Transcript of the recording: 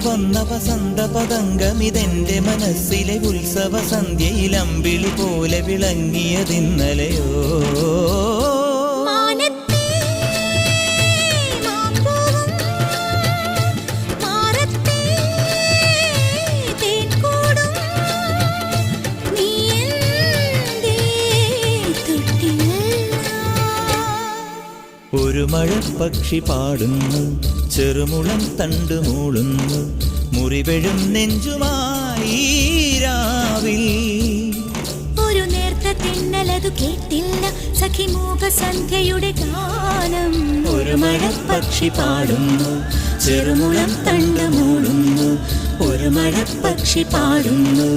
വന്ന വസന്ത പതംഗമിതെന്റെ മനസ്സിലെ ഉത്സവ സന്ധ്യയിൽ അമ്പിളി പോലെ വിളങ്ങിയതിന്നലെയോ. ഒരു മഴപ്പക്ഷി പാടുന്നു, ചെറുമുളം തണ്ടു മൂളുന്നു, മുറിവെഴും നെഞ്ചുമായി രാവിൽ. ഒരു നേർത്ത തിന്നലതു കേട്ടില്ല സഖിമൂക സന്ധ്യയുടെ ഗാനം. ഒരു മഴപ്പക്ഷി പാടുന്നു, ചെറുമുളം തണ്ടു മൂളുന്നു, ഒരു മഴപ്പക്ഷി പാടുന്നു.